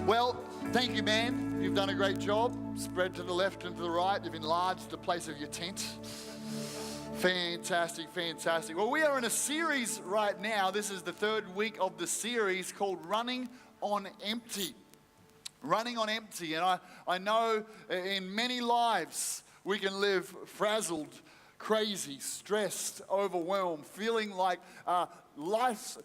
Well, thank you, man. You've done a great job. Spread to the left and to the right. You've enlarged the place of your tent. Fantastic, fantastic. Well, we are in a series right now. This is the third week of the series called Running on Empty. Running on empty. And I know in many lives we can live frazzled, crazy, stressed, overwhelmed, feeling like life's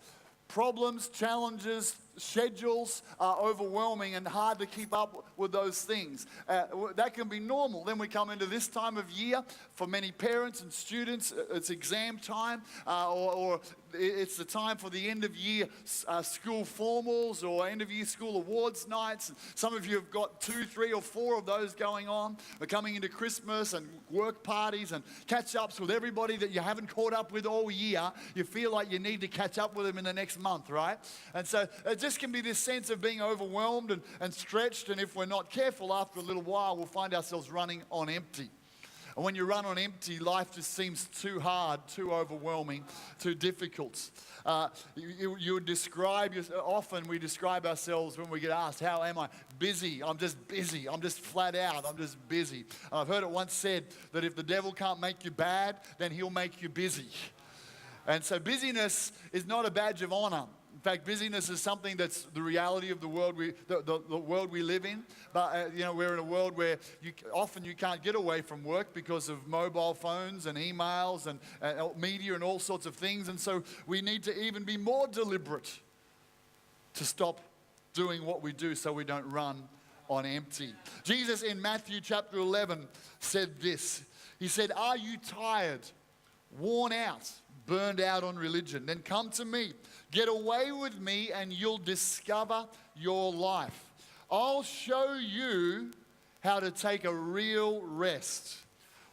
problems, challenges, schedules are overwhelming and hard to keep up with those things. That can be normal. Then we come into this time of year. For many parents and students, it's exam time, or it's the time for the end of year school formals or end of year school awards nights. Some of you have got 2, 3, or 4 of those going on. We're coming into Christmas and work parties and catch-ups with everybody that you haven't caught up with all year. You feel like you need to catch up with them in the next month, right? And so it just can be this sense of being overwhelmed and stretched, and if we're not careful, after a little while, we'll find ourselves running on empty. And when you run on empty, life just seems too hard, too overwhelming, too difficult. You would describe, often we describe ourselves when we get asked, how am I? Busy. I'm just busy. I'm just flat out. I'm just busy. I've heard it once said that if the devil can't make you bad, then he'll make you busy. And so busyness is not a badge of honor. In fact, busyness is something that's the reality of the world the world we live in. But we're in a world where often you can't get away from work because of mobile phones and emails and media and all sorts of things. And so we need to even be more deliberate to stop doing what we do so we don't run on empty. Jesus in Matthew chapter 11 said this. He said, "Are you tired, worn out, burned out on religion? Then come to me. Get away with me and you'll discover your life. I'll show you how to take a real rest.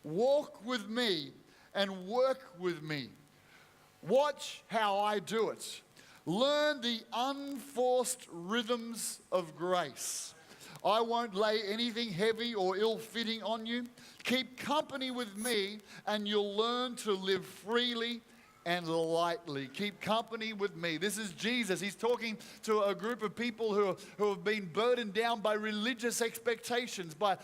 Walk with me and work with me. Watch how I do it. Learn the unforced rhythms of grace. I won't lay anything heavy or ill-fitting on you. Keep company with me and you'll learn to live freely and lightly." Keep company with me. This is Jesus. He's talking to a group of people who have been burdened down by religious expectations, by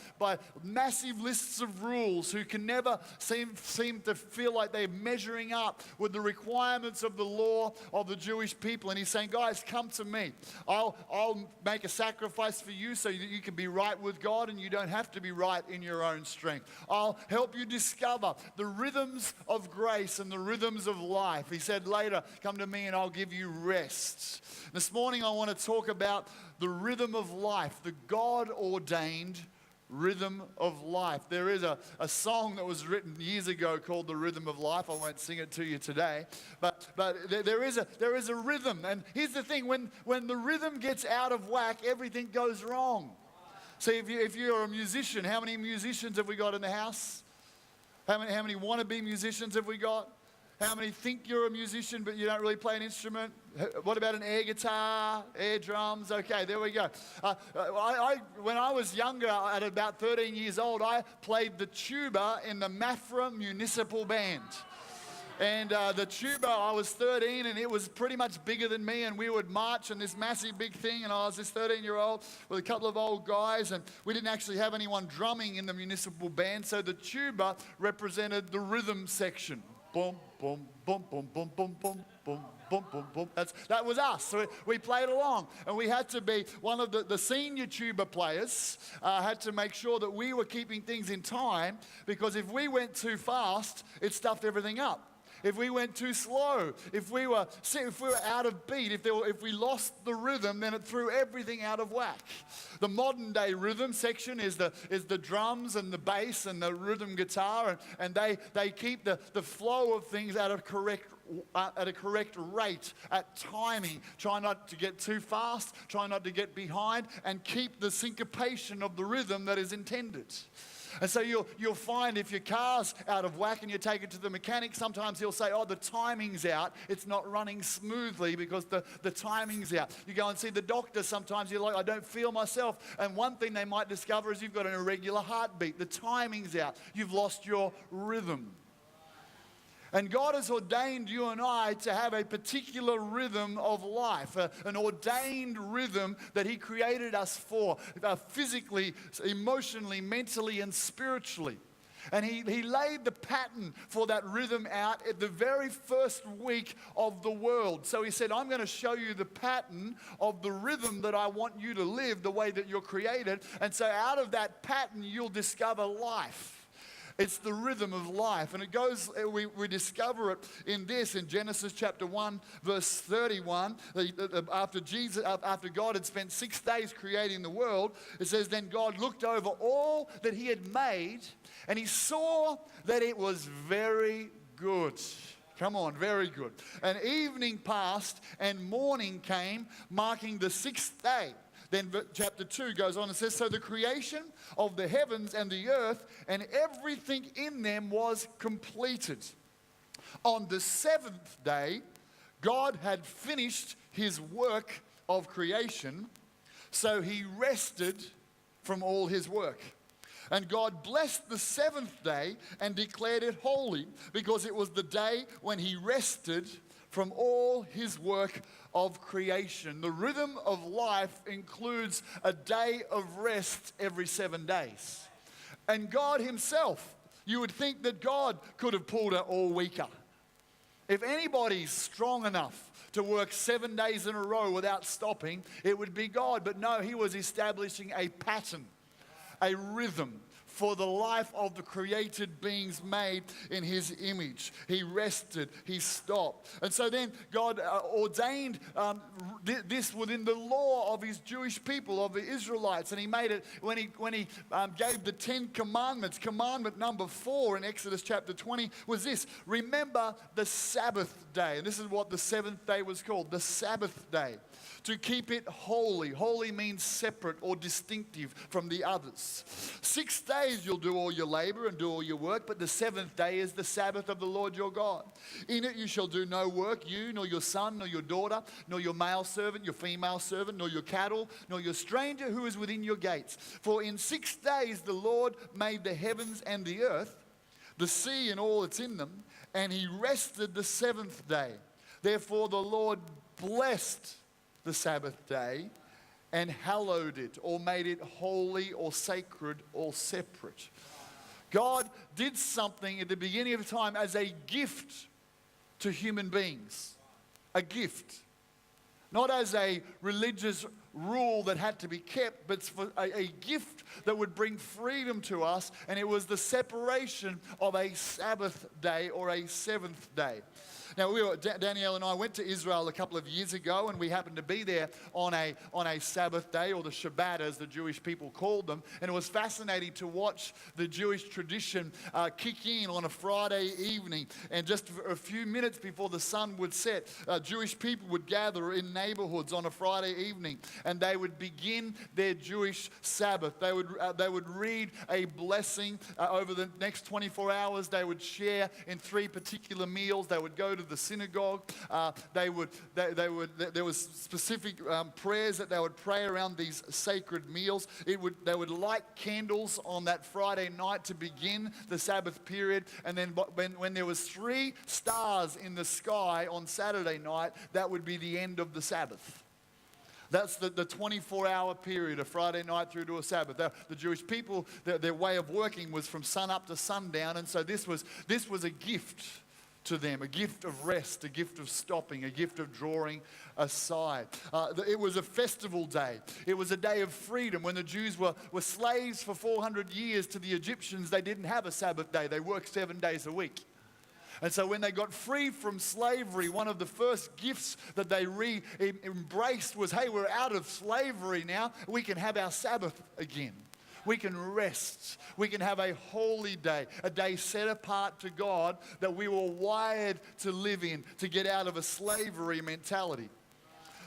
massive lists of rules, who can never seem to feel like they're measuring up with the requirements of the law of the Jewish people. And he's saying, guys, come to me. I'll make a sacrifice for you so that you can be right with God and you don't have to be right in your own strength. I'll help you discover the rhythms of grace and the rhythms of life. He said later, come to me and I'll give you rest. This morning I want to talk about the rhythm of life, the God-ordained rhythm of life. There is a song that was written years ago called The Rhythm of Life. I won't sing it to you today, but there is a rhythm. And here's the thing, when the rhythm gets out of whack, everything goes wrong. See, if you're a musician, how many musicians have we got in the house? How many wannabe musicians have we got? How many think you're a musician but you don't really play an instrument? What about an air guitar, air drums? Okay, there we go. When I was younger, at about 13 years old, I played the tuba in the Mafra Municipal Band. And the tuba, I was 13 and it was pretty much bigger than me, and we would march in this massive big thing, and I was this 13-year-old with a couple of old guys, and we didn't actually have anyone drumming in the municipal band, so the tuba represented the rhythm section. Boom, boom, boom, boom, boom, boom, boom, boom, boom, boom, boom. That was us. So we played along, and we had to be one of the senior tuba players. Had to make sure that we were keeping things in time, because if we went too fast, it stuffed everything up. If we went too slow, if we were out of beat, if we lost the rhythm, then it threw everything out of whack. The modern day rhythm section is the drums and the bass and the rhythm guitar, and they keep the flow of things at a correct rate, at timing. Try not to get too fast, try not to get behind, and keep the syncopation of the rhythm that is intended. And so you'll find if your car's out of whack and you take it to the mechanic, sometimes he'll say, oh, the timing's out. It's not running smoothly because the timing's out. You go and see the doctor, sometimes you're like, I don't feel myself. And one thing they might discover is you've got an irregular heartbeat. The timing's out. You've lost your rhythm. And God has ordained you and I to have a particular rhythm of life, an ordained rhythm that He created us for, physically, emotionally, mentally, and spiritually. And he laid the pattern for that rhythm out at the very first week of the world. So He said, I'm going to show you the pattern of the rhythm that I want you to live, the way that you're created. And so out of that pattern, you'll discover life. It's the rhythm of life. And it goes, we discover it in this, in Genesis chapter 1, verse 31. After God had spent 6 days creating the world, it says, then God looked over all that He had made, and He saw that it was very good. Come on, very good. And evening passed, and morning came, marking the 6th day. Then chapter 2 goes on and says, so the creation of the heavens and the earth and everything in them was completed. On the 7th day, God had finished His work of creation, so He rested from all His work. And God blessed the 7th day and declared it holy, because it was the day when He rested from all His work of creation. The rhythm of life includes a day of rest every 7 days. And God Himself, you would think that God could have pulled it all weeker. If anybody's strong enough to work 7 days in a row without stopping, it would be God. But no, He was establishing a pattern, a rhythm for the life of the created beings made in His image. He rested, He stopped. And so then God ordained this within the law of His Jewish people, of the Israelites. And He made it when He gave the 10 commandments. Commandment number 4 in Exodus chapter 20 was this: remember the Sabbath day. And this is what the 7th day was called, the Sabbath day. To keep it holy. Holy means separate or distinctive from the others. 6 days you'll do all your labor and do all your work, but the 7th day is the Sabbath of the Lord your God. In it you shall do no work, you, nor your son, nor your daughter, nor your male servant, your female servant, nor your cattle, nor your stranger who is within your gates. For in 6 days the Lord made the heavens and the earth, the sea and all that's in them, and He rested the 7th day. Therefore the Lord blessed the Sabbath day and hallowed it, or made it holy or sacred or separate. God did something at the beginning of time as a gift to human beings. A gift. Not as a religious rule that had to be kept, but for a gift that would bring freedom to us. And it was the separation of a Sabbath day or a 7th day. Now, Danielle and I went to Israel a couple of years ago, and we happened to be there on a Sabbath day, or the Shabbat as the Jewish people called them. And it was fascinating to watch the Jewish tradition kick in on a Friday evening. And just a few minutes before the sun would set, Jewish people would gather in neighborhoods on a Friday evening, and they would begin their Jewish Sabbath. They would read a blessing over the next 24 hours. They would share in 3 particular meals. They would go to the synagogue. There was specific prayers that they would pray around these sacred meals. They would light candles on that Friday night to begin the Sabbath period. And then when there was 3 stars in the sky on Saturday night, that would be the end of the Sabbath. That's the 24-hour period, a Friday night through to a Sabbath. The Jewish people, their way of working was from sun up to sundown, and so this was a gift to them, a gift of rest, a gift of stopping, a gift of drawing aside. It was a festival day. It was a day of freedom. When the Jews were slaves for 400 years to the Egyptians, they didn't have a Sabbath day. They worked 7 days a week. And so when they got free from slavery, one of the first gifts that they embraced was, hey, we're out of slavery now. We can have our Sabbath again. We can rest. We can have a holy day, a day set apart to God that we were wired to live in, to get out of a slavery mentality.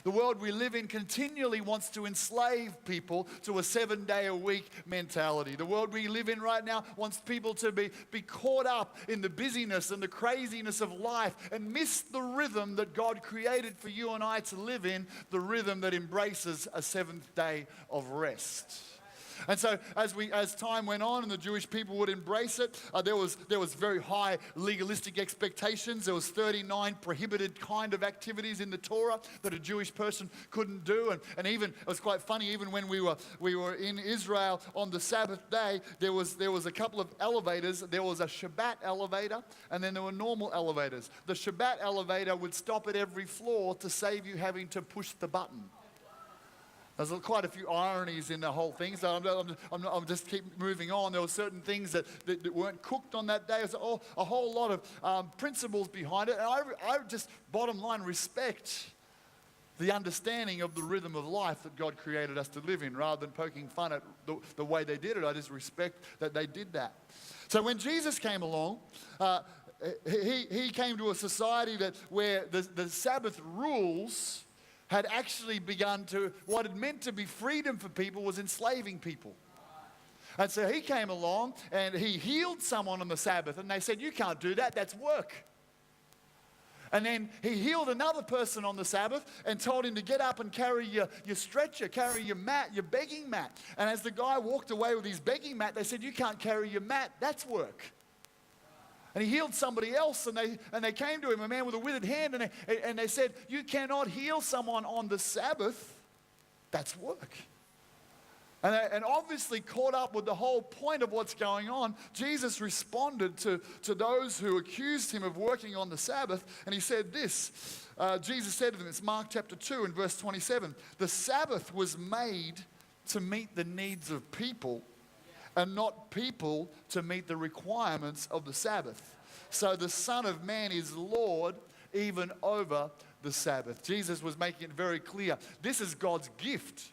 The world we live in continually wants to enslave people to a 7-day-a-week mentality. The world we live in right now wants people to be caught up in the busyness and the craziness of life and miss the rhythm that God created for you and I to live in, the rhythm that embraces a 7th day of rest. And so as time went on and the Jewish people would embrace it, there was very high legalistic expectations. There was 39 prohibited kind of activities in the Torah that a Jewish person couldn't do. And even, it was quite funny, even when we were in Israel on the Sabbath day, there was a couple of elevators. There was a Shabbat elevator, and then there were normal elevators. The Shabbat elevator would stop at every floor to save you having to push the button. There's quite a few ironies in the whole thing, so I'm just keep moving on. There were certain things that weren't cooked on that day. There's a whole lot of principles behind it, and I just, bottom line, respect the understanding of the rhythm of life that God created us to live in, rather than poking fun at the way they did it. I just respect that they did that. So when Jesus came along, he came to a society where the Sabbath rules had actually begun to, what it meant to be freedom for people was enslaving people. And so he came along and he healed someone on the Sabbath, and they said, you can't do that, that's work. And then he healed another person on the Sabbath and told him to get up and carry your stretcher, carry your mat, your begging mat. And as the guy walked away with his begging mat, they said, you can't carry your mat, that's work. And he healed somebody else, and they came to him, a man with a withered hand, and they said, you cannot heal someone on the Sabbath, that's work. And obviously caught up with the whole point of what's going on, Jesus responded to those who accused him of working on the Sabbath, and he said this. Jesus said to them, it's Mark chapter 2 and verse 27, the Sabbath was made to meet the needs of people, and not people to meet the requirements of the Sabbath. So the Son of Man is Lord even over the Sabbath. Jesus was making it very clear. This is God's gift.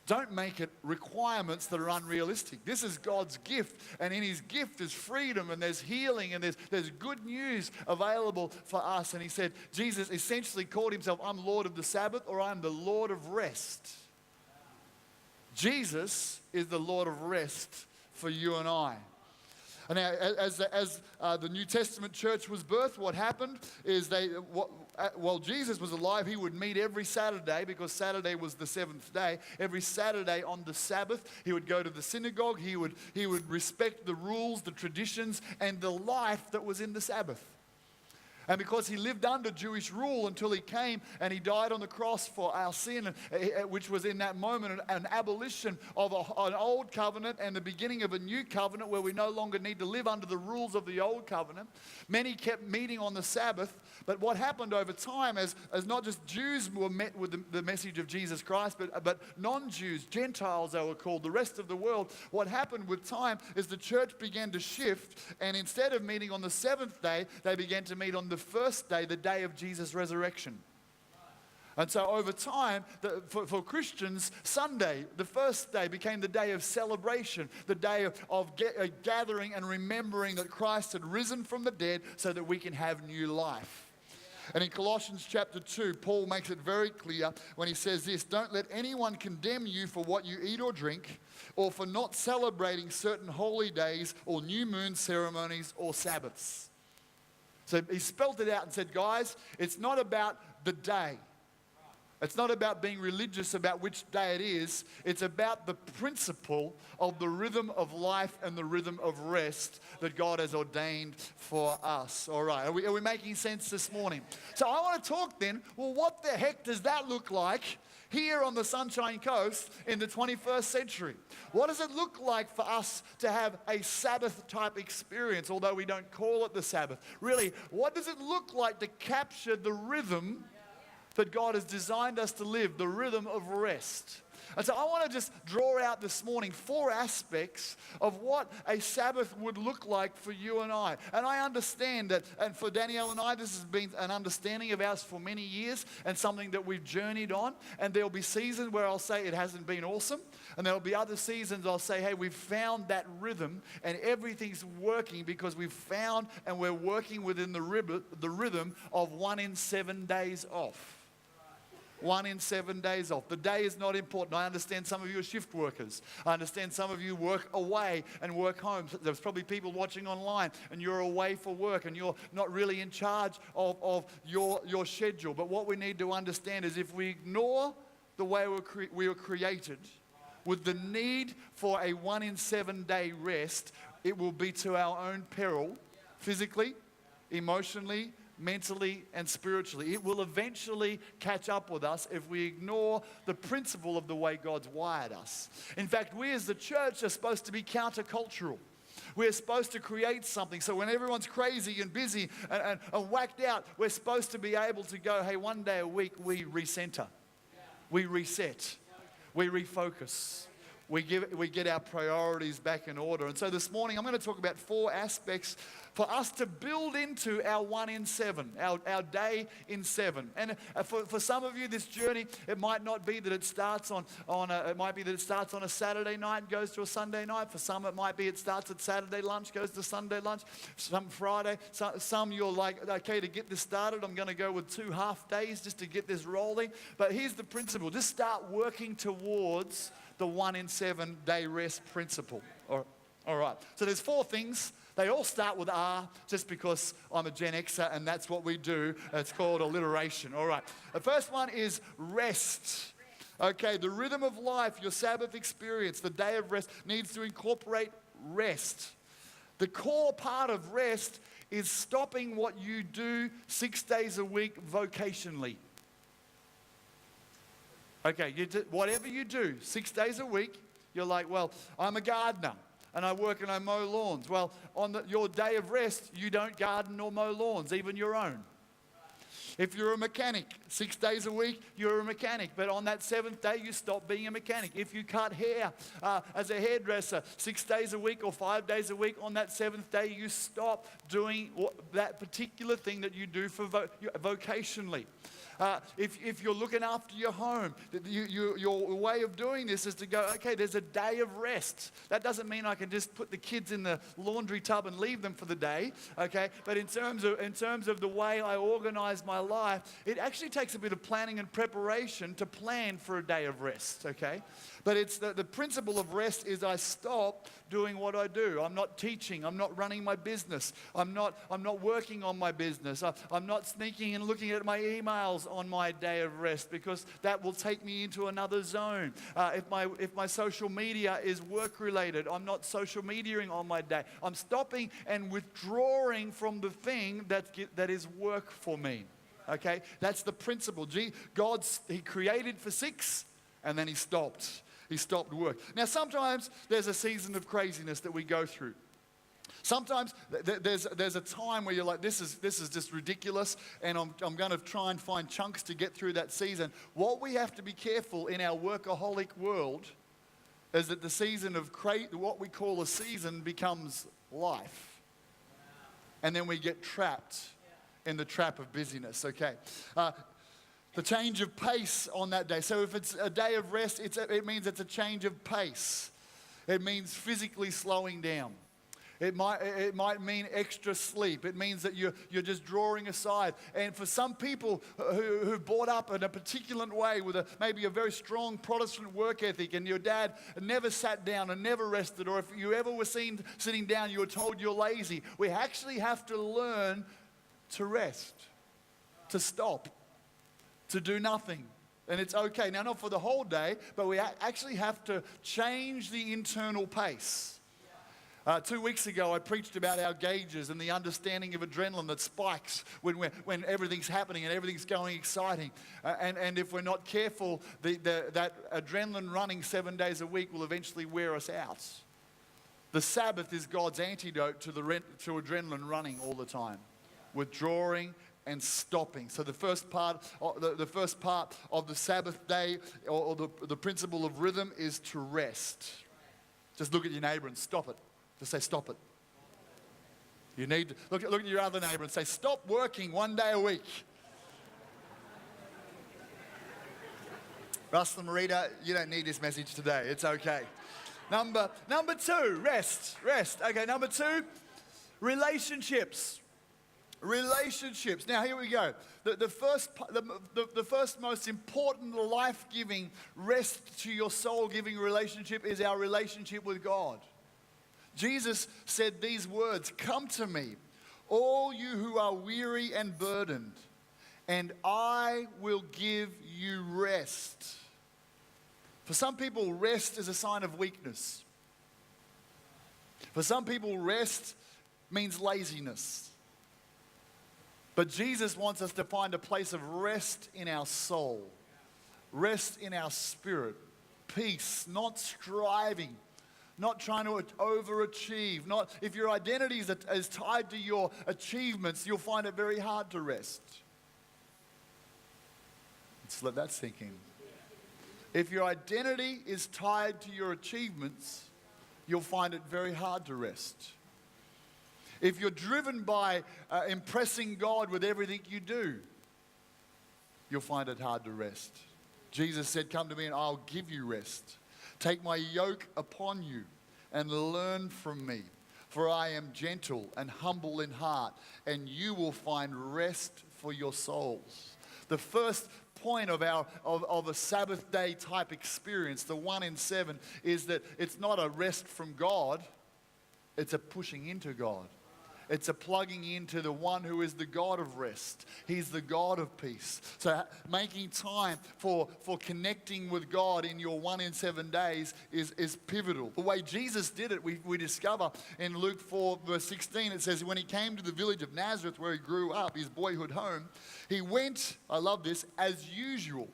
Don't make it requirements that are unrealistic. This is God's gift, and in his gift is freedom, and there's healing, and there's good news available for us. And he said, Jesus essentially called himself, I'm Lord of the Sabbath, or I'm the Lord of rest. Jesus is the Lord of rest for you and I. And now, as the New Testament church was birthed, what happened is while Jesus was alive, he would meet every Saturday, because Saturday was the seventh day. Every Saturday on the Sabbath, he would go to the synagogue. He would respect the rules, the traditions, and the life that was in the Sabbath. And because he lived under Jewish rule until he came and he died on the cross for our sin, which was in that moment an abolition of an old covenant and the beginning of a new covenant where we no longer need to live under the rules of the old covenant. Many kept meeting on the Sabbath, but what happened over time as not just Jews were met with the message of Jesus Christ, but non-Jews, Gentiles they were called, the rest of the world, what happened with time is the church began to shift, and instead of meeting on the seventh day, they began to meet on the first day, the day of Jesus' resurrection. And so over time, for Christians, Sunday, the first day, became the day of celebration, the day of gathering and remembering that Christ had risen from the dead so that we can have new life. And in Colossians chapter 2, Paul makes it very clear when he says this, don't let anyone condemn you for what you eat or drink, or for not celebrating certain holy days or new moon ceremonies or Sabbaths. So he spelled it out and said, guys, it's not about the day. It's not about being religious about which day it is. It's about the principle of the rhythm of life and the rhythm of rest that God has ordained for us. All right, are we making sense this morning? So I want to talk then, well, what the heck does that look like here on the Sunshine Coast in the 21st century? What does it look like for us to have a Sabbath-type experience, although we don't call it the Sabbath? Really, what does it look like to capture the rhythm that God has designed us to live, the rhythm of rest? And so I want to just draw out this morning 4 aspects of what a Sabbath would look like for you and I. And I understand that, and for Danielle and I, this has been an understanding of ours for many years and something that we've journeyed on. And there'll be seasons where I'll say it hasn't been awesome. And there'll be other seasons I'll say, hey, we've found that rhythm and everything's working because we've found and we're working within the rhythm of 1 in 7 days off. 1 in 7 days off. The day is not important. I understand some of you are shift workers. I understand some of you work away and work home. There's probably people watching online and you're away for work and you're not really in charge of your schedule. But what we need to understand is if we ignore the way we were created, with the need for a 1 in 7 day rest, it will be to our own peril, physically, emotionally, mentally, and spiritually. It will eventually catch up with us if we ignore the principle of the way God's wired us. In fact, we as the church are supposed to be countercultural. We're supposed to create something. So when everyone's crazy and busy and whacked out, we're supposed to be able to go, hey, one day a week we recenter, we reset, we refocus. We get our priorities back in order. And so this morning, I'm going to talk about 4 aspects for us to build into our 1 in 7, our day in 7. And for some of you, this journey, it might not be that it starts it might be that it starts on a Saturday night and goes to a Sunday night. For some, it might be it starts at Saturday lunch, goes to Sunday lunch. Some Friday. Some you're like, okay, to get this started, I'm going to go with 2 half days just to get this rolling. But here's the principle. Just start working towards the 1 in 7 day rest principle. All right. So there's 4 things. They all start with R, just because I'm a Gen Xer and that's what we do. It's called alliteration. All right. The first one is rest. Okay, the rhythm of life, your Sabbath experience, the day of rest needs to incorporate rest. The core part of rest is stopping what you do 6 days a week vocationally. Okay, whatever you do 6 days a week, you're like, well, I'm a gardener and I work and I mow lawns. Well, on your day of rest, you don't garden or mow lawns, even your own. If you're a mechanic, 6 days a week, you're a mechanic. But on that 7th day, you stop being a mechanic. If you cut hair as a hairdresser, 6 days a week or 5 days a week, on that 7th day, you stop doing that particular thing that you do for vocationally. If you're looking after your home, your way of doing this is to go, okay, there's a day of rest. That doesn't mean I can just put the kids in the laundry tub and leave them for the day, okay? But in terms of the way I organize my life, it actually takes a bit of planning and preparation to plan for a day of rest, okay? But it's the principle of rest is I stop doing what I do. I'm not teaching. I'm not running my business. I'm not working on my business. I'm not sneaking and looking at my emails on my day of rest, because that will take me into another zone. If my social media is work related, I'm not social mediaing on my day. I'm stopping and withdrawing from the thing that is work for me. Okay, that's the principle. He created for 6, and then he stopped. He stopped work. Now, sometimes there's a season of craziness that we go through. Sometimes there's a time where you're like, this is just ridiculous, and I'm going to try and find chunks to get through that season. What we have to be careful in our workaholic world is that the season of what we call a season becomes life. And then we get trapped in the trap of busyness, okay? The change of pace on that day. So if it's a day of rest, it means it's a change of pace. It means physically slowing down. It might mean extra sleep. It means that you're just drawing aside. And for some people who brought up in a particular way with maybe a very strong Protestant work ethic, and your dad never sat down and never rested, or if you ever were seen sitting down, you were told you're lazy. We actually have to learn to rest, to stop, to do nothing. And it's okay. Now, not for the whole day, but we actually have to change the internal pace. 2 weeks ago, I preached about our gauges and the understanding of adrenaline that spikes when everything's happening and everything's going exciting. And if we're not careful, that adrenaline running 7 days a week will eventually wear us out. The Sabbath is God's antidote to adrenaline running all the time. Withdrawing and stopping. So the first part of the Sabbath day, or the principle of rhythm, is to rest. Just look at your neighbor and stop it. Just say, stop it. You need to look at your other neighbor and say, stop working 1 day a week. Russ and Marita, you don't need this message today. It's okay. Number 2, rest. Okay, number 2, relationships. Relationships. Now, here we go. The first most important life-giving, rest to your soul-giving relationship is our relationship with God. Jesus said these words, "Come to me, all you who are weary and burdened, and I will give you rest." For some people, rest is a sign of weakness. For some people, rest means laziness. But Jesus wants us to find a place of rest in our soul, rest in our spirit, peace, not striving, not trying to overachieve. If your identity is tied to your achievements, you'll find it very hard to rest. Let's let that sink in. If your identity is tied to your achievements, you'll find it very hard to rest. If you're driven by impressing God with everything you do, you'll find it hard to rest. Jesus said, "Come to me and I'll give you rest. Take my yoke upon you and learn from me, for I am gentle and humble in heart, and you will find rest for your souls." The first point of a Sabbath day type experience, the 1 in 7, is that it's not a rest from God, it's a pushing into God. It's a plugging into the one who is the God of rest. He's the God of peace. So making time for connecting with God in your 1 in 7 days is pivotal. The way Jesus did it, we discover in Luke 4 verse 16, it says, when he came to the village of Nazareth where he grew up, his boyhood home, he went, I love this, as usual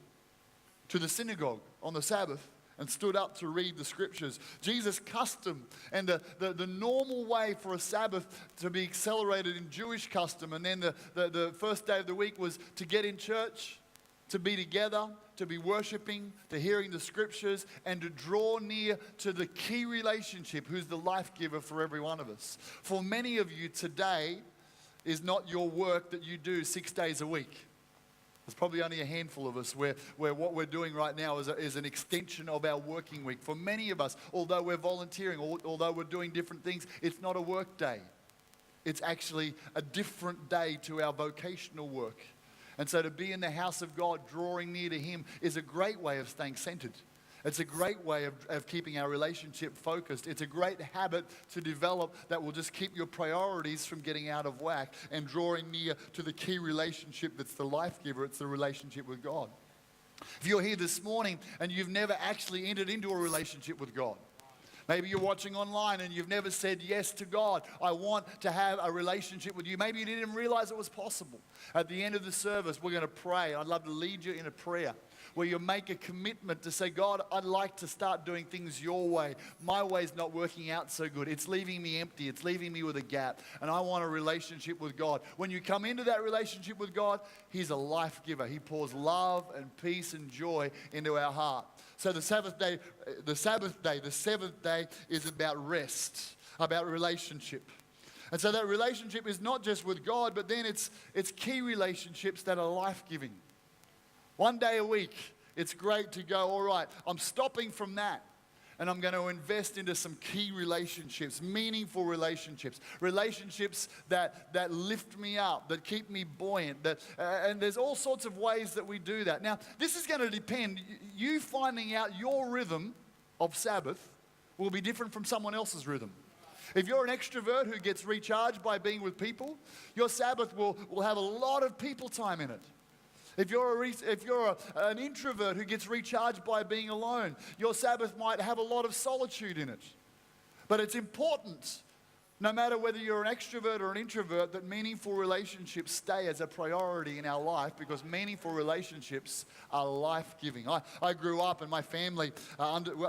to the synagogue on the Sabbath and stood up to read the scriptures. Jesus' custom and the normal way for a Sabbath to be accelerated in Jewish custom, and then the first day of the week was to get in church, to be together, to be worshiping, to hearing the scriptures, and to draw near to the key relationship who's the life giver for every one of us. For many of you, today is not your work that you do 6 days a week. There's probably only a handful of us where what we're doing right now is an extension of our working week. For many of us, although we're volunteering, although we're doing different things, it's not a work day. It's actually a different day to our vocational work. And so to be in the house of God, drawing near to Him, is a great way of staying centered. It's a great way of keeping our relationship focused. It's a great habit to develop that will just keep your priorities from getting out of whack and drawing near to the key relationship that's the life giver. It's the relationship with God. If you're here this morning and you've never actually entered into a relationship with God, maybe you're watching online and you've never said yes to God. I want to have a relationship with you. Maybe you didn't even realize it was possible. At the end of the service, we're going to pray. I'd love to lead you in a prayer where you make a commitment to say, God, I'd like to start doing things your way. My way's not working out so good. It's leaving me empty. It's leaving me with a gap. And I want a relationship with God. When you come into that relationship with God, He's a life giver. He pours love and peace and joy into our heart. So the seventh day, the seventh day is about rest, about relationship. And so that relationship is not just with God, but then it's key relationships that are life-giving. 1 day a week, it's great to go, all right, I'm stopping from that, and I'm going to invest into some key relationships, meaningful relationships, relationships that lift me up, that keep me buoyant, and there's all sorts of ways that we do that. Now, this is going to depend. You finding out your rhythm of Sabbath will be different from someone else's rhythm. If you're an extrovert who gets recharged by being with people, your Sabbath will have a lot of people time in it. If you're an introvert who gets recharged by being alone, your Sabbath might have a lot of solitude in it. But it's important, no matter whether you're an extrovert or an introvert, that meaningful relationships stay as a priority in our life, because meaningful relationships are life-giving. I grew up and my family,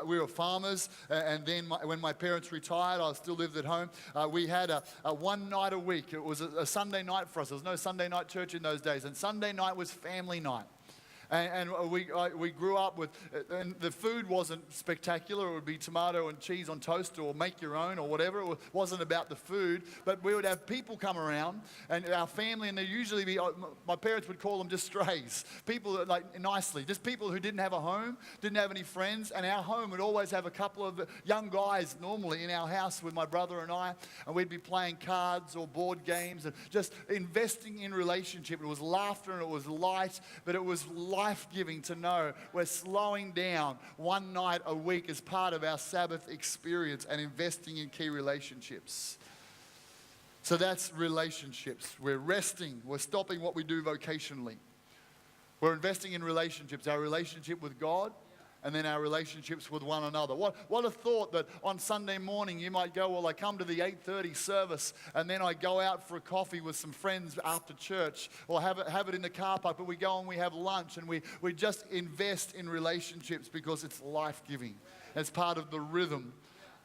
we were farmers, and then when my parents retired, I still lived at home. We had a one night a week. It was a Sunday night for us. There was no Sunday night church in those days, and Sunday night was family night. And we grew up with, and the food wasn't spectacular. It would be tomato and cheese on toast, or make your own, or whatever. It wasn't about the food, but we would have people come around, and our family, and they'd usually be, my parents would call them just strays. People that, like, nicely, just people who didn't have a home, didn't have any friends, and our home would always have a couple of young guys normally in our house with my brother and I, and we'd be playing cards or board games and just investing in relationship. It was laughter and it was light, but it was life-giving to know we're slowing down one night a week as part of our Sabbath experience and investing in key relationships. So that's relationships. We're resting. We're stopping what we do vocationally. We're investing in relationships, our relationship with God and then our relationships with one another. What a thought that on Sunday morning you might go, well, I come to the 8:30 service and then I go out for a coffee with some friends after church, or have it in the car park, but we go and we have lunch and we just invest in relationships because it's life-giving. It's part of the rhythm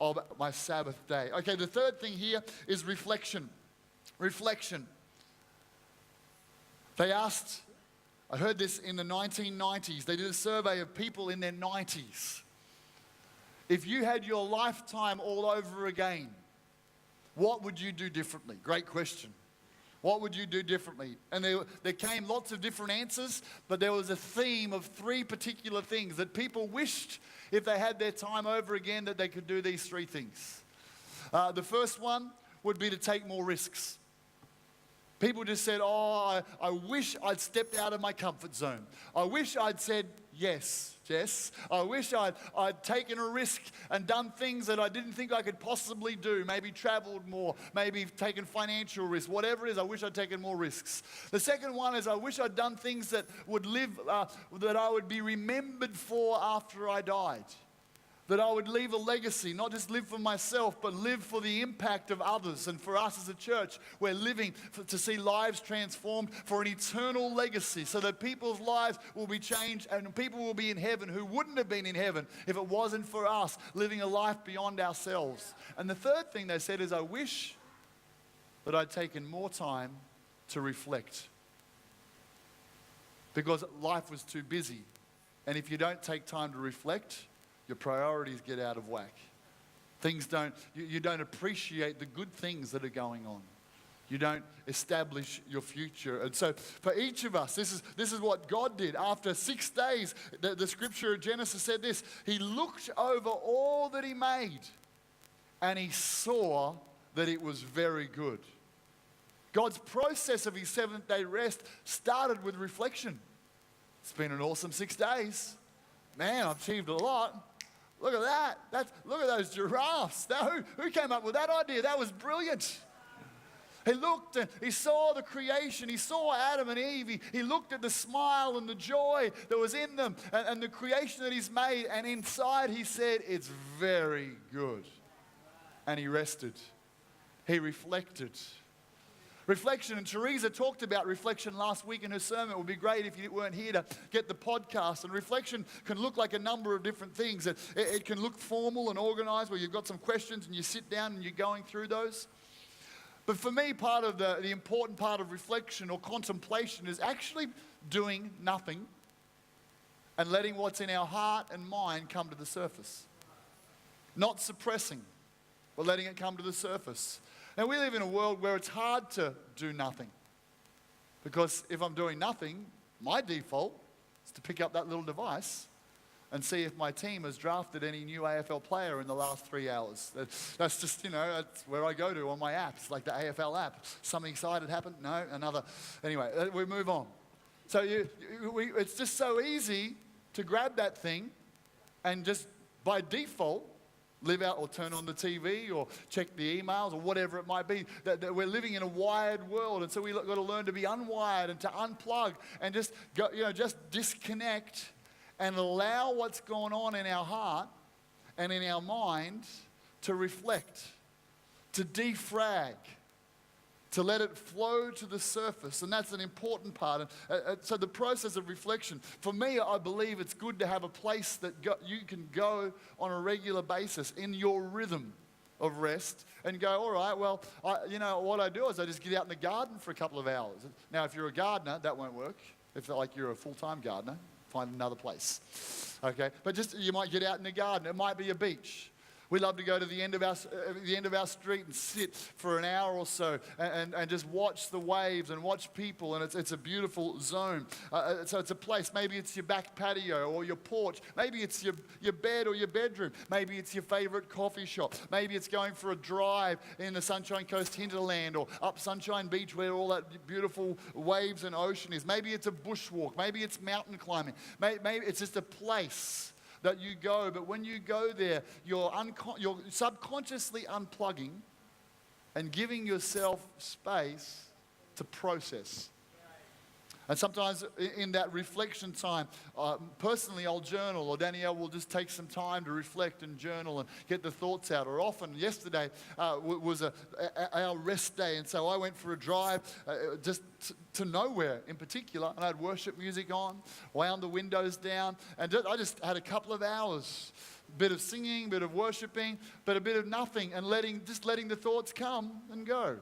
of my Sabbath day. Okay, the third thing here is reflection. Reflection. They asked, I heard this in the 1990s. They did a survey of people in their 90s. If you had your lifetime all over again, what would you do differently? Great question. What would you do differently? And there came lots of different answers, but there was a theme of 3 particular things that people wished, if they had their time over again, that they could do these 3 things. The first one would be to take more risks. People just said, I wish I'd stepped out of my comfort zone. I wish I'd said yes, Jess. I wish I'd taken a risk and done things that I didn't think I could possibly do. Maybe traveled more, maybe taken financial risks, whatever it is, I wish I'd taken more risks. The second one is I wish I'd done things that would that I would be remembered for after I died. That I would leave a legacy, not just live for myself, but live for the impact of others. And for us as a church, we're living to see lives transformed for an eternal legacy, so that people's lives will be changed and people will be in heaven who wouldn't have been in heaven if it wasn't for us living a life beyond ourselves. And the third thing they said is, I wish that I'd taken more time to reflect, because life was too busy. And if you don't take time to reflect, your priorities get out of whack. You don't appreciate the good things that are going on. You don't establish your future. And so for each of us, this is what God did. After 6 days, the scripture of Genesis said this: He looked over all that He made and He saw that it was very good. God's process of His 7th day rest started with reflection. It's been an awesome 6 days. Man, I've achieved a lot. Look at that. Look at those giraffes. Who came up with that idea? That was brilliant. He looked and he saw the creation. He saw Adam and Eve. He looked at the smile and the joy that was in them and the creation that He's made. And inside He said, it's very good. And He rested. He reflected. Reflection, and Teresa talked about reflection last week in her sermon. It would be great if you weren't here to get the podcast. And reflection can look like a number of different things. It can look formal and organized, where you've got some questions and you sit down and you're going through those. But for me, part of the important part of reflection or contemplation is actually doing nothing and letting what's in our heart and mind come to the surface. Not suppressing, but letting it come to the surface. Now, we live in a world where it's hard to do nothing, because if I'm doing nothing, my default is to pick up that little device and see if my team has drafted any new AFL player in the last 3 hours. That's just, that's where I go to on my app. It's like the AFL app. Something excited happened? No, another. Anyway, we move on. So it's just so easy to grab that thing and just by default live out or turn on the TV or check the emails or whatever it might be. That we're living in a wired world, and so we've got to learn to be unwired and to unplug and just go, just disconnect and allow what's going on in our heart and in our mind to reflect, to defrag, to let it flow to the surface. And that's an important part. So the process of reflection, for me, I believe it's good to have a place that you can go on a regular basis in your rhythm of rest and go, all right, well, what I do is I just get out in the garden for a couple of hours. Now, if you're a gardener, that won't work. If you're a full-time gardener, find another place. Okay, but just you might get out in the garden. It might be a beach. We love to go to the end of our street and sit for an hour or so and just watch the waves and watch people, and it's a beautiful zone. So it's a place. Maybe it's your back patio or your porch. Maybe it's your bed or your bedroom. Maybe it's your favorite coffee shop. Maybe it's going for a drive in the Sunshine Coast hinterland or up Sunshine Beach where all that beautiful waves and ocean is. Maybe it's a bushwalk. Maybe it's mountain climbing. Maybe it's just a place that you go, but when you go there, you're subconsciously unplugging and giving yourself space to process. And sometimes in that reflection time, personally I'll journal, or Danielle will just take some time to reflect and journal and get the thoughts out. Or often, yesterday was our rest day, and so I went for a drive just to nowhere in particular, and I had worship music on, wound the windows down, and I just had a couple of hours. Bit of singing, bit of worshiping, but a bit of nothing, and letting the thoughts come and go.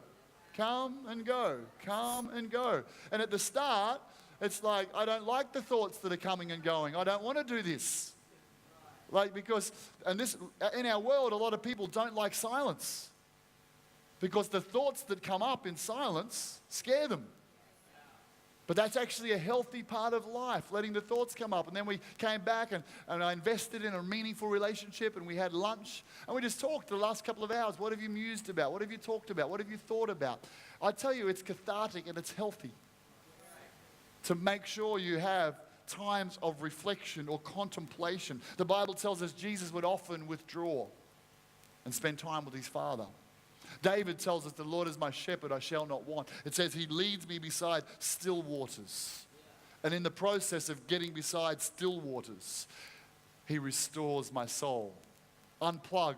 Come and go, come and go. And at the start, it's like, I don't like the thoughts that are coming and going. I don't want to do this. In our world, a lot of people don't like silence. Because the thoughts that come up in silence scare them. But that's actually a healthy part of life, letting the thoughts come up. And then we came back and I invested in a meaningful relationship, and we had lunch. And we just talked the last couple of hours. What have you mused about? What have you talked about? What have you thought about? I tell you, it's cathartic and it's healthy to make sure you have times of reflection or contemplation. The Bible tells us Jesus would often withdraw and spend time with his Father. David tells us, the Lord is my shepherd, I shall not want. It says he leads me beside still waters. And in the process of getting beside still waters, he restores my soul. Unplug,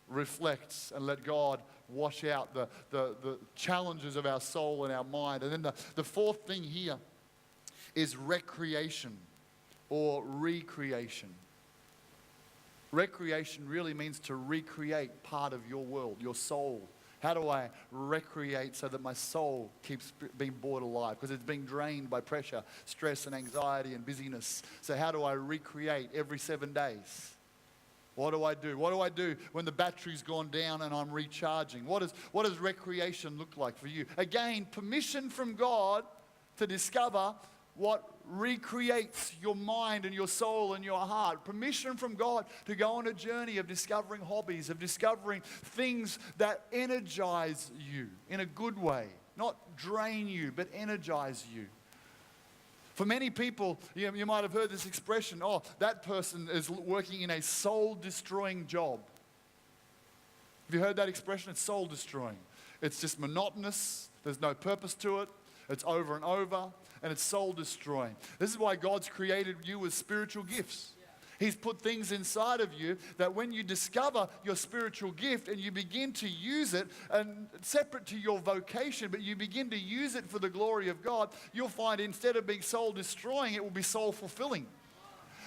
reflect, and let God wash out the challenges of our soul and our mind. And then the fourth thing here is recreation or recreation. Recreation really means to recreate part of your world, your soul. How do I recreate so that my soul keeps being brought alive? Because it's being drained by pressure, stress, and anxiety and busyness. So how do I recreate every 7 days? What do I do? What do I do when the battery's gone down and I'm recharging? What does recreation look like for you? Again, permission from God to discover what recreates your mind and your soul and your heart. Permission from God to go on a journey of discovering hobbies, of discovering things that energize you in a good way. Not drain you, but energize you. For many people, you might have heard this expression, oh, that person is working in a soul-destroying job. Have you heard that expression? It's soul-destroying. It's just monotonous. There's no purpose to it. It's over and over, and it's soul-destroying. This is why God's created you with spiritual gifts. He's put things inside of you that when you discover your spiritual gift and you begin to use it, and separate to your vocation, but you begin to use it for the glory of God, you'll find instead of being soul-destroying, it will be soul-fulfilling.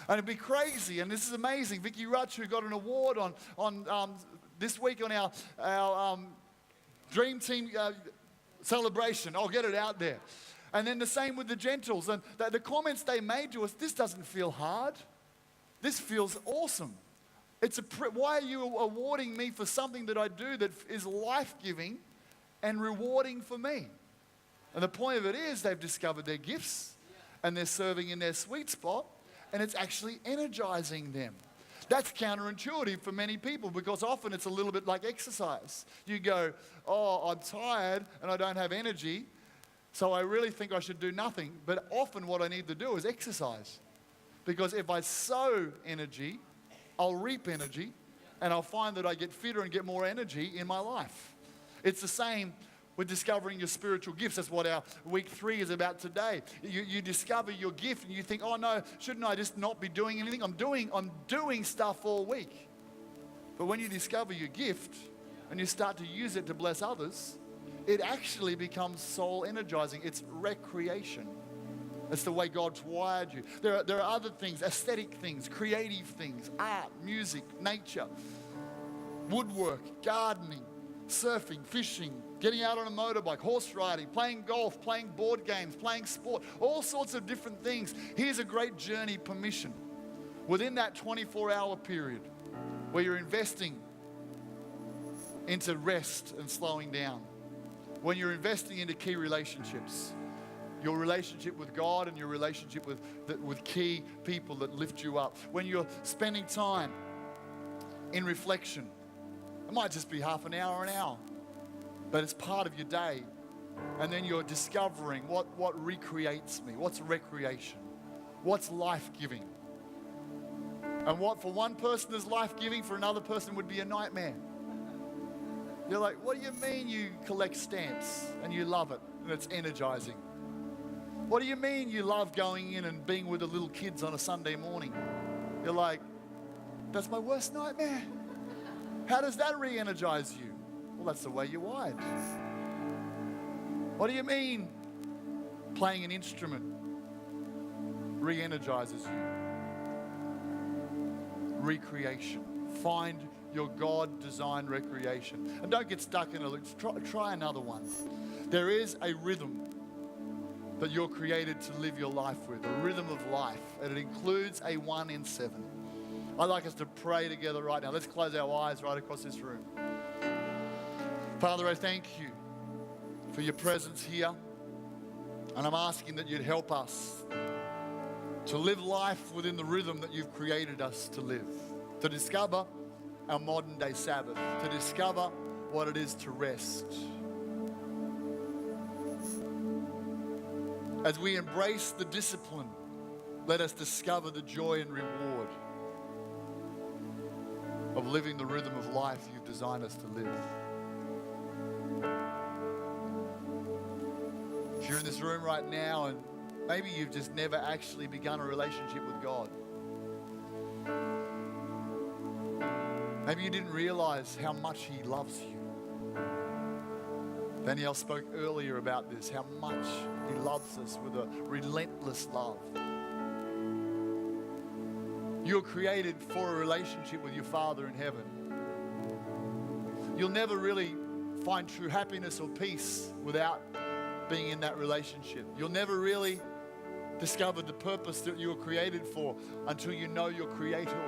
And it'd be crazy, and this is amazing. Vicky Rutch, who got an award on this week on our Dream Team celebration. I'll get it out there. And then the same with the Gentles. And the comments they made to us, this doesn't feel hard. This feels awesome. Why are you awarding me for something that I do that is life-giving and rewarding for me? And the point of it is they've discovered their gifts and they're serving in their sweet spot, and it's actually energizing them. That's counterintuitive for many people, because often it's a little bit like exercise. You go, oh, I'm tired and I don't have energy, so I really think I should do nothing. But often what I need to do is exercise. Because if I sow energy, I'll reap energy, and I'll find that I get fitter and get more energy in my life. It's the same with discovering your spiritual gifts. That's what our week 3 is about today. You discover your gift and you think, oh no, shouldn't I just not be doing anything? I'm doing stuff all week. But when you discover your gift and you start to use it to bless others, it actually becomes soul energizing. It's recreation. It's the way God's wired you. There are other things, aesthetic things, creative things, art, music, nature, woodwork, gardening, surfing, fishing, getting out on a motorbike, horse riding, playing golf, playing board games, playing sport, all sorts of different things. Here's a great journey permission. Within that 24-hour period where you're investing into rest and slowing down, when you're investing into key relationships, your relationship with God and your relationship with key people that lift you up, when you're spending time in reflection, it might just be half an hour, but it's part of your day. And then you're discovering what recreates me, what's recreation, what's life-giving. And what for one person is life-giving, for another person would be a nightmare. You're like, what do you mean you collect stamps and you love it and it's energizing? What do you mean you love going in and being with the little kids on a Sunday morning? You're like, that's my worst nightmare. How does that re-energize you? Well, that's the way you're wired. What do you mean playing an instrument re-energizes you? Recreation. Find your God-designed recreation. And don't get stuck in it. Try another one. There is a rhythm that you're created to live your life with, a rhythm of life, and it includes a 1 in 7. I'd like us to pray together right now. Let's close our eyes right across this room. Father, I thank you for your presence here, and I'm asking that you'd help us to live life within the rhythm that you've created us to live, to discover our modern day Sabbath, to discover what it is to rest. As we embrace the discipline, let us discover the joy and reward of living the rhythm of life you've designed us to live. If you're in this room right now and maybe you've just never actually begun a relationship with God, maybe you didn't realize how much He loves you. Danielle spoke earlier about this, how much He loves us with a relentless love. You're created for a relationship with your Father in heaven. You'll never really find true happiness or peace without being in that relationship. You'll never really discover the purpose that you were created for until you know your Creator.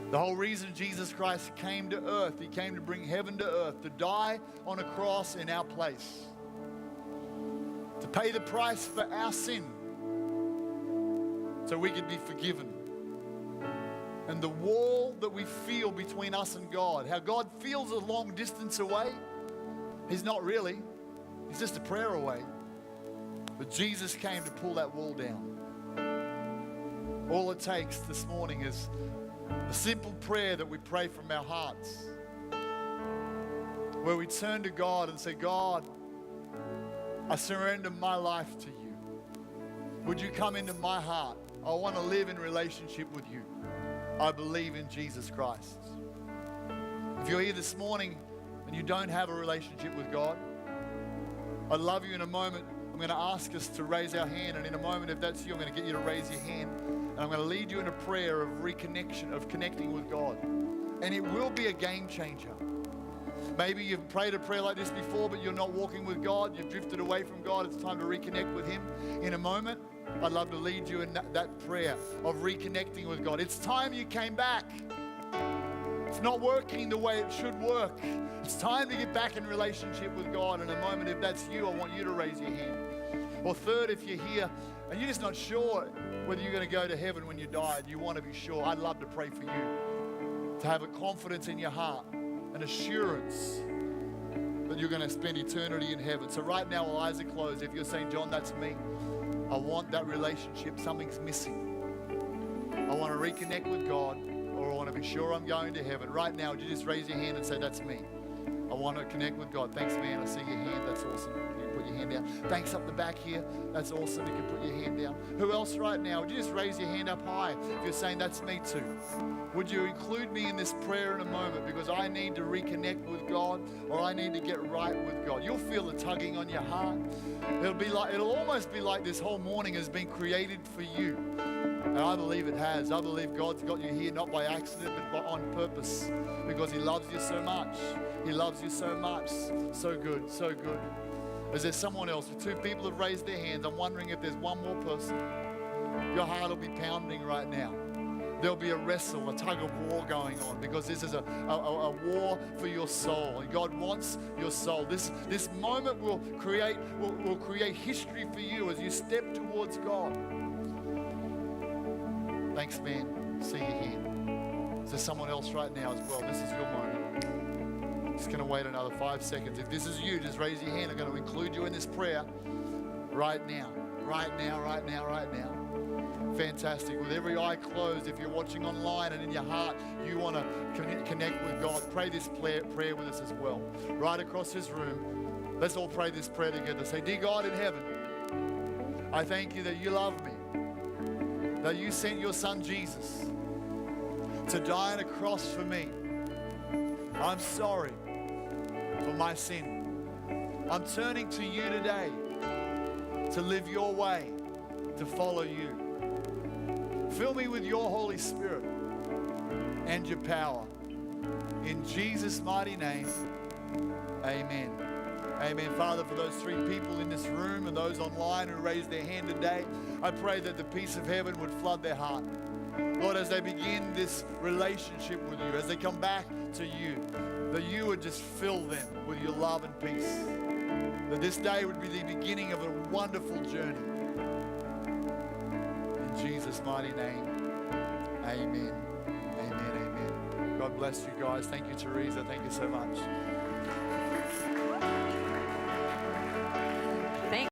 The whole reason Jesus Christ came to earth, He came to bring heaven to earth, to die on a cross in our place, to pay the price for our sin so we could be forgiven. And the wall that we feel between us and God, how God feels a long distance away, He's not really. He's just a prayer away. But Jesus came to pull that wall down. All it takes this morning is a simple prayer that we pray from our hearts, where we turn to God and say, God, I surrender my life to you. Would you come into my heart? I want to live in relationship with you. I believe in Jesus Christ. If you're here this morning and you don't have a relationship with God, I'd love you in a moment. I'm going to ask us to raise our hand, and in a moment, if that's you, I'm going to get you to raise your hand, and I'm going to lead you in a prayer of reconnection, of connecting with God. And it will be a game changer. Maybe you've prayed a prayer like this before, but you're not walking with God. You've drifted away from God. It's time to reconnect with Him. In a moment, I'd love to lead you in that prayer of reconnecting with God. It's time you came back. It's not working the way it should work. It's time to get back in relationship with God. In a moment, if that's you, I want you to raise your hand. Or third, if you're here and you're just not sure whether you're going to go to heaven when you die and you want to be sure, I'd love to pray for you to have a confidence in your heart, an assurance that you're going to spend eternity in heaven. So right now, while eyes are closed, if you're saying, John, that's me, I want that relationship, something's missing. I want to reconnect with God, or I want to be sure I'm going to heaven. Right now, would you just raise your hand and say, that's me. I want to connect with God. Thanks, man. I see your hand. That's awesome. You can put your hand down. Thanks up the back here. That's awesome. You can put your hand down. Who else right now? Would you just raise your hand up high if you're saying, that's me too? Would you include me in this prayer in a moment, because I need to reconnect with God, or I need to get right with God? You'll feel the tugging on your heart. It'll almost be like this whole morning has been created for you. And I believe it has. I believe God's got you here not by accident, but on purpose, because He loves you so much. He loves you so much. So good, so good. Is there someone else? If two people have raised their hands, I'm wondering if there's one more person. Your heart will be pounding right now. There'll be a wrestle, a tug of war going on, because this is a war for your soul. And God wants your soul. This moment will create history for you as you step towards God. Thanks, man. See your hand. Is there someone else right now as well? This is your moment. Just going to wait another 5 seconds. If this is you, just raise your hand. I'm going to include you in this prayer right now. Right now, right now, right now. Fantastic. With every eye closed, if you're watching online and in your heart you want to connect with God, pray this prayer with us as well. Right across this room, let's all pray this prayer together. Say, dear God in heaven, I thank you that you love me, that you sent your son Jesus to die on a cross for me. I'm sorry for my sin. I'm turning to you today to live your way, to follow you. Fill me with your Holy Spirit and your power. In Jesus' mighty name, amen. Amen. Father, for those 3 people in this room and those online who raised their hand today, I pray that the peace of heaven would flood their heart. Lord, as they begin this relationship with you, as they come back to you, that you would just fill them with your love and peace. That this day would be the beginning of a wonderful journey. In Jesus' mighty name, amen. Amen, amen. God bless you guys. Thank you, Teresa. Thank you so much.